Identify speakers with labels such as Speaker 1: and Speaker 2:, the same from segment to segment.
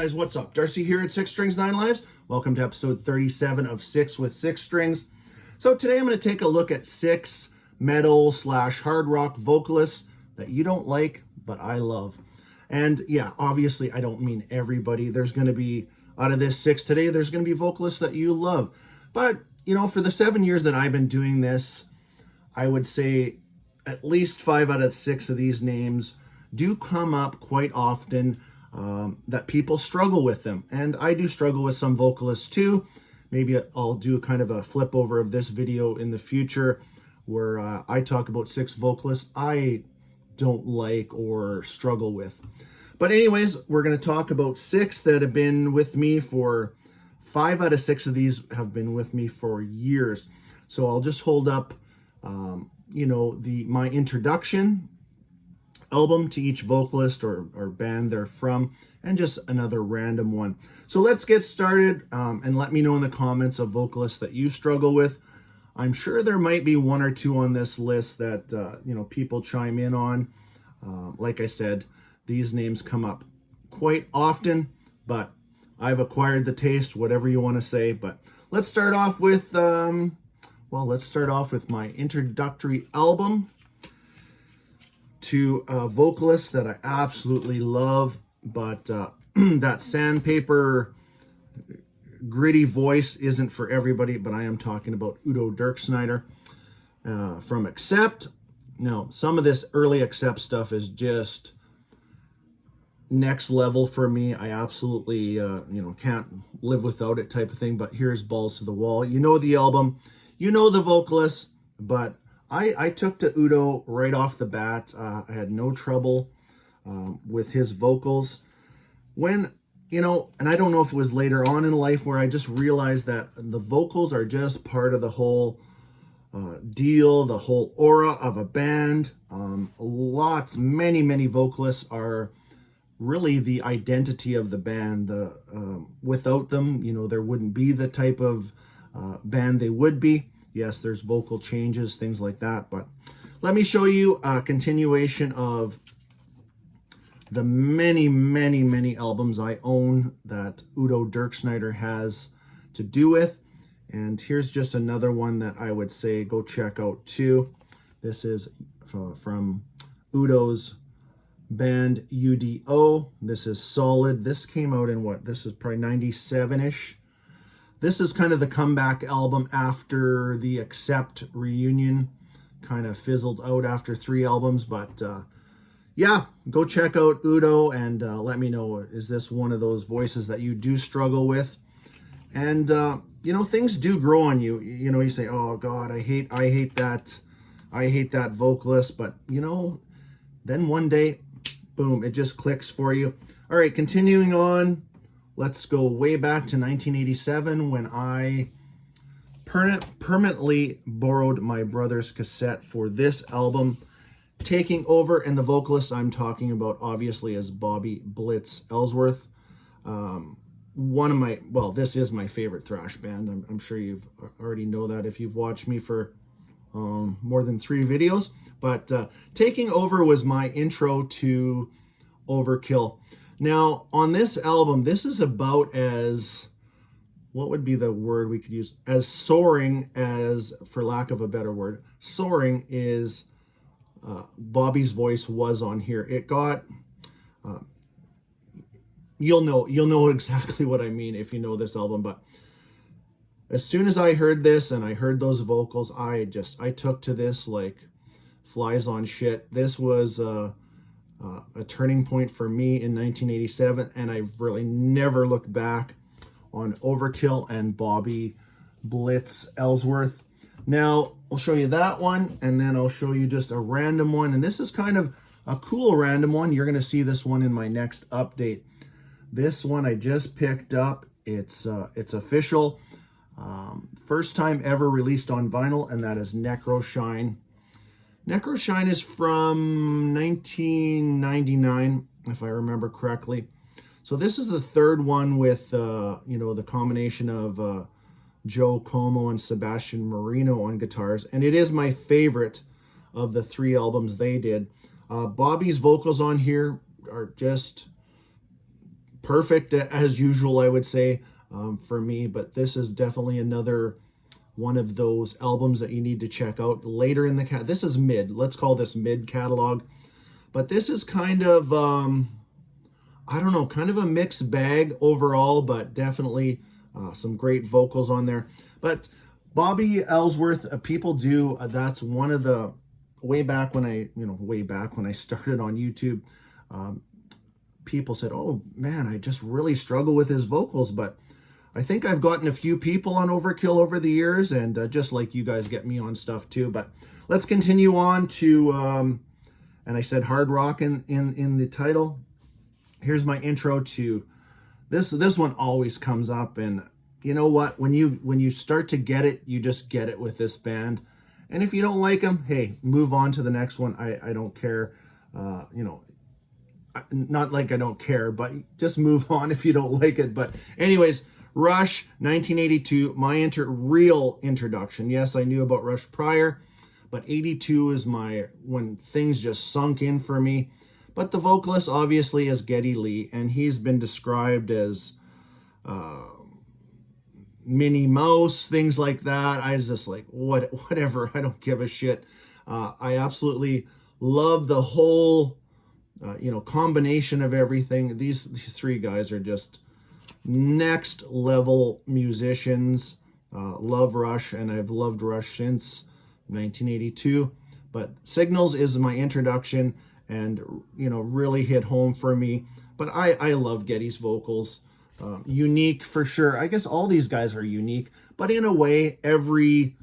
Speaker 1: Guys, what's up? Darcy here at 6 Strings 9 Lives. Welcome to episode 37 of 6 with 6 Strings. So today I'm going to take a look at 6 metal / hard rock vocalists that you don't like, but I love. And yeah, obviously I don't mean everybody. There's going to be, out of this 6 today, there's going to be vocalists that you love. But, you know, for the 7 years that I've been doing this, I would say at least 5 out of 6 of these names do come up quite often. That people struggle with them, and I do struggle with some vocalists too. Maybe I'll do kind of a flip over of this video in the future where I talk about 6 vocalists I don't like or struggle with. But anyways, we're going to talk about 6 that have been with me for 5 out of 6 of these have been with me for years. So I'll just hold up you know, my introduction album to each vocalist or band they're from, and just another random one. So let's get started, and let me know in the comments of vocalists that you struggle with. I'm sure there might be 1 or 2 on this list that you know, people chime in on. Like I said, these names come up quite often, but I've acquired the taste, whatever you want to say. But let's start off with let's start off with my introductory album to a vocalist that I absolutely love, but that sandpaper gritty voice isn't for everybody. But I am talking about Udo Dirkschneider from Accept. Now, some of this early Accept stuff is just next level for me. I absolutely you know, can't live without it type of thing. But here's Balls to the Wall. You know the album, you know the vocalist, but I took to Udo right off the bat. I had no trouble with his vocals. When, you know, and I don't know if it was later on in life where I just realized that the vocals are just part of the whole deal, the whole aura of a band. Many vocalists are really the identity of the band. Without them, you know, there wouldn't be the type of band they would be. Yes, there's vocal changes, things like that, but let me show you a continuation of the many albums I own that Udo Dirkschneider has to do with. And here's just another one that I would say go check out too. This is from Udo's band UDO. This is Solid. This came out in what? This is probably 97-ish. This is kind of the comeback album after the Accept reunion. Kind of fizzled out after 3 albums, but yeah, go check out Udo and let me know, is this one of those voices that you do struggle with? And you know, things do grow on you. You know, you say, oh God, I hate that vocalist, but you know, then one day, boom, it just clicks for you. All right, continuing on. Let's go way back to 1987 when I permanently borrowed my brother's cassette for this album, Taking Over, and the vocalist I'm talking about obviously is Bobby Blitz Ellsworth. One of my, well, this is my favorite thrash band. I'm sure you've already know that if you've watched me for more than 3 videos. But Taking Over was my intro to Overkill. Now, on this album, this is about as, what would be the word we could use? As soaring as, for lack of a better word, soaring is Bobby's voice was on here. It got, you'll know exactly what I mean if you know this album, but as soon as I heard this and I heard those vocals, I took to this like flies on shit. This was a turning point for me in 1987, and I've really never looked back on Overkill and Bobby Blitz Ellsworth. Now, I'll show you that one, and then I'll show you just a random one, and this is kind of a cool random one. You're going to see this one in my next update. This one I just picked up. It's official. First time ever released on vinyl, and that is Necroshine. Necroshine is from 1999, if I remember correctly. So this is the 3rd one with, you know, the combination of Joe Como and Sebastian Marino on guitars. And it is my favorite of the 3 albums they did. Bobby's vocals on here are just perfect as usual, I would say, for me. But this is definitely another one of those albums that you need to check out later in the this is mid. Let's call this mid catalog. But this is kind of, I don't know, kind of a mixed bag overall, but definitely some great vocals on there. But Bobby Ellsworth, people do, that's one of the, way back when I started on YouTube, people said, oh man, I just really struggle with his vocals. But I think I've gotten a few people on Overkill over the years, and just like you guys get me on stuff too. But let's continue on to, and I said hard rock in the title. Here's my intro to this. This one always comes up, and you know what? When you start to get it, you just get it with this band. And if you don't like them, hey, move on to the next one. I don't care. Not like I don't care, but just move on if you don't like it. But anyways, Rush, 1982, my real introduction. Yes, I knew about Rush prior, but 82 is when things just sunk in for me. But the vocalist obviously is Geddy Lee, and he's been described as Minnie Mouse, things like that. I was just like, whatever, I don't give a shit. I absolutely love the whole, combination of everything. These three guys are just next level musicians. Love Rush, and I've loved Rush since 1982. But Signals is my introduction, and really hit home for me. But I love Geddy's vocals. Unique for sure. I guess all these guys are unique, but in a way, every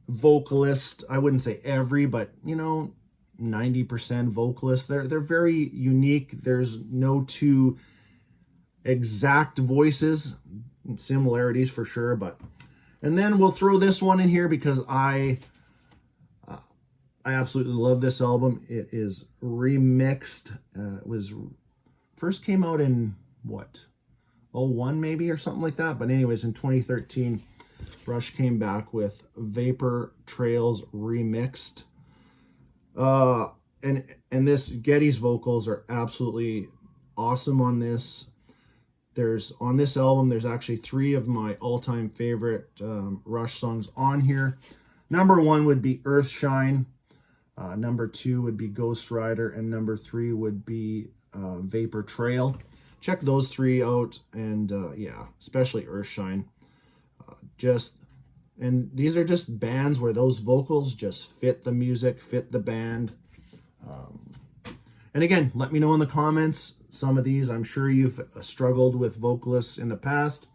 Speaker 1: vocalist, I wouldn't say every, but 90% vocalists, they're very unique. There's no two exact voices, similarities for sure. But and then we'll throw this one in here because I absolutely love this album. It is remixed. It was first came out in what, 01 maybe, or something like that. But anyways, in 2013, Rush came back with Vapor Trails Remixed. And this, Geddy's vocals are absolutely awesome on this. On this album, there's actually 3 of my all-time favorite Rush songs on here. Number 1 would be Earthshine. Number 2 would be Ghost Rider, and number 3 would be Vapor Trail. Check those 3 out, and yeah, especially Earthshine. And these are just bands where those vocals just fit the music, fit the band. And again, let me know in the comments. Some of these, I'm sure you've struggled with vocalists in the past.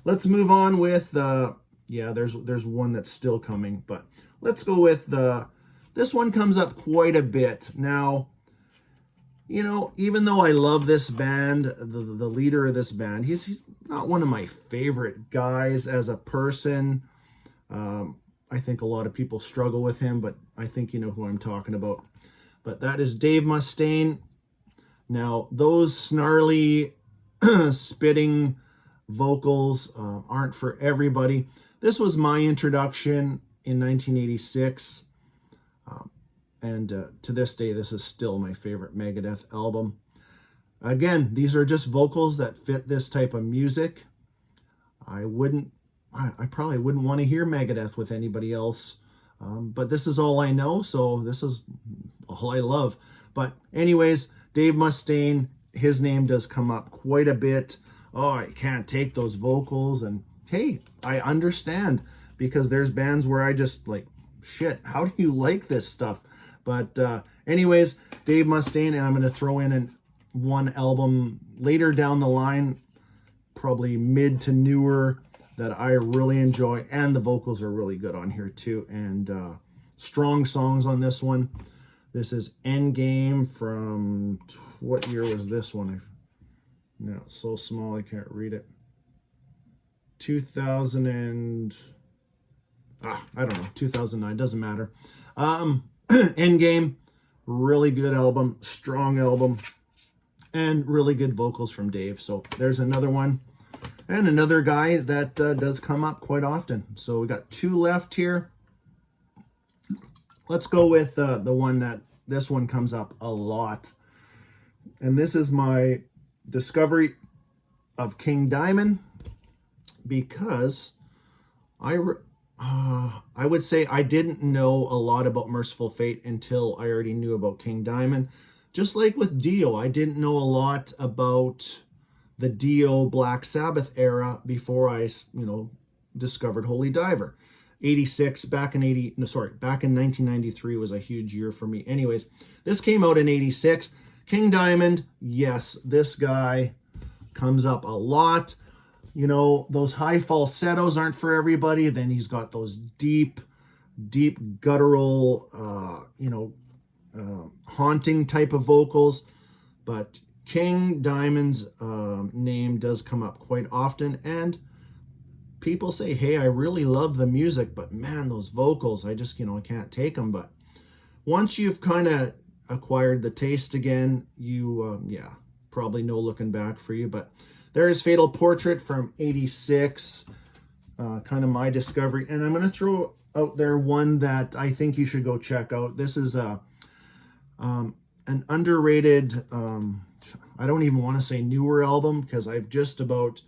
Speaker 1: Let's move on with yeah, there's one that's still coming, but let's go with this one comes up quite a bit. Now, even though I love this band, the leader of this band, he's not one of my favorite guys as a person. I think a lot of people struggle with him, but I think you know who I'm talking about. But that is Dave Mustaine. Now, those snarly, spitting vocals aren't for everybody. This was my introduction in 1986. And to this day, this is still my favorite Megadeth album. Again, these are just vocals that fit this type of music. I probably wouldn't want to hear Megadeth with anybody else. But this is all I know, so this is all I love. But anyways, Dave Mustaine, his name does come up quite a bit. Oh, I can't take those vocals. And hey, I understand, because there's bands where I just like, shit, how do you like this stuff? But anyways, Dave Mustaine, and I'm going to throw in one album later down the line, probably mid to newer, that I really enjoy, and the vocals are really good on here too, and strong songs on this one. This is Endgame from, what year was this one? No, it's so small I can't read it. 2000 and, I don't know, 2009, doesn't matter. Endgame, really good album, strong album, and really good vocals from Dave. So there's another one. And another guy that does come up quite often. So we got 2 left here. Let's go with the one that, this one comes up a lot. And this is my discovery of King Diamond because I would say I didn't know a lot about Merciful Fate until I already knew about King Diamond. Just like with Dio, I didn't know a lot about the Dio Black Sabbath era before I, discovered Holy Diver. 86, back in 1993 was a huge year for me. Anyways, this came out in 86. King Diamond, yes, this guy comes up a lot. Those high falsettos aren't for everybody. Then he's got those deep guttural, haunting type of vocals. But King Diamond's name does come up quite often, and people say, hey, I really love the music, but man, those vocals, I just, I can't take them. But once you've kind of acquired the taste again, you, probably no looking back for you. But there is Fatal Portrait from 86, kind of my discovery. And I'm going to throw out there one that I think you should go check out. This is an underrated, I don't even want to say newer album, because I've just about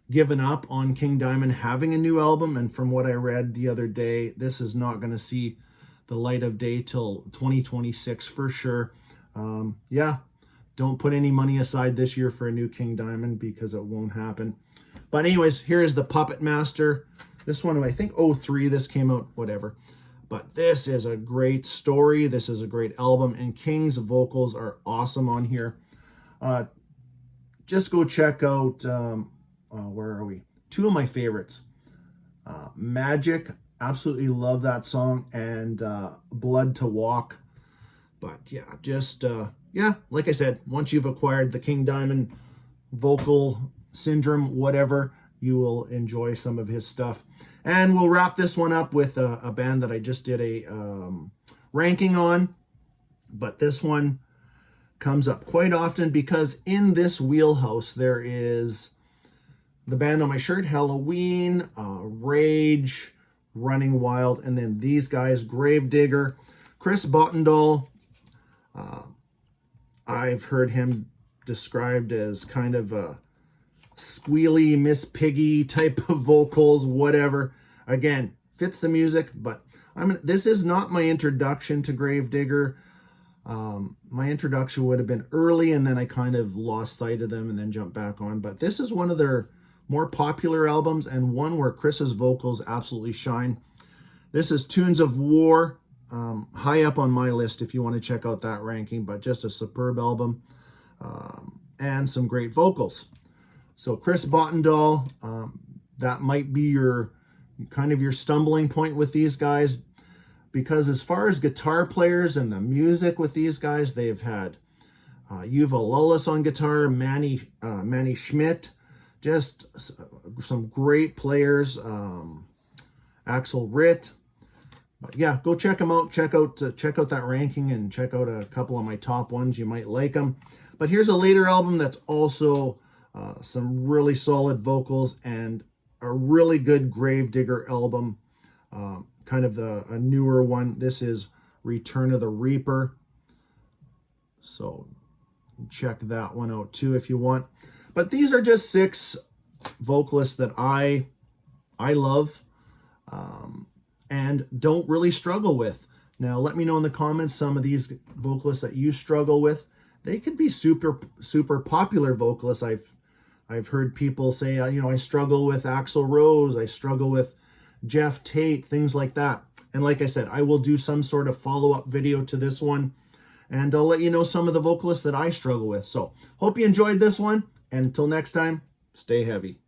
Speaker 1: given up on King Diamond having a new album. And from what I read the other day, this is not going to see the light of day till 2026 for sure. Don't put any money aside this year for a new King Diamond, because it won't happen. But anyways, here is the Puppet Master. This one, I think 03, this came out, whatever. But this is a great story. This is a great album, and King's vocals are awesome on here. Just go check out, where are we? Two of my favorites. Magic, absolutely love that song, and Blood to Walk. But like I said, once you've acquired the King Diamond vocal syndrome, whatever, you will enjoy some of his stuff. And we'll wrap this one up with a band that I just did a ranking on. But this one comes up quite often because in this wheelhouse there is the band on my shirt, Halloween, Rage, Running Wild, and then these guys, Gravedigger. Chris Boltendahl, I've heard him described as kind of a squealy Miss Piggy type of vocals, whatever. Again, fits the music, but this is not my introduction to Gravedigger. My introduction would have been early, and then I kind of lost sight of them and then jumped back on. But this is one of their more popular albums, and one where Chris's vocals absolutely shine. This is Tunes of War, high up on my list if you want to check out that ranking, but just a superb album, and some great vocals. So Chris Boltendahl, that might be your stumbling point with these guys, because as far as guitar players and the music with these guys, they've had Uwe Lullis on guitar, Manny Schmidt, just some great players, Axel Ritt. But yeah, go check them out. Check out that ranking, and check out a couple of my top ones. You might like them. But here's a later album that's also some really solid vocals and a really good Gravedigger album, kind of a newer one. This is Return of the Reaper. So check that one out too if you want. But these are just 6 vocalists that I love, and don't really struggle with. Now, let me know in the comments some of these vocalists that you struggle with. They could be super popular vocalists. I've heard people say, I struggle with Axl Rose, I struggle with Jeff Tate, things like that. And like I said, I will do some sort of follow-up video to this one, and I'll let you know some of the vocalists that I struggle with. So, hope you enjoyed this one, and until next time, stay heavy.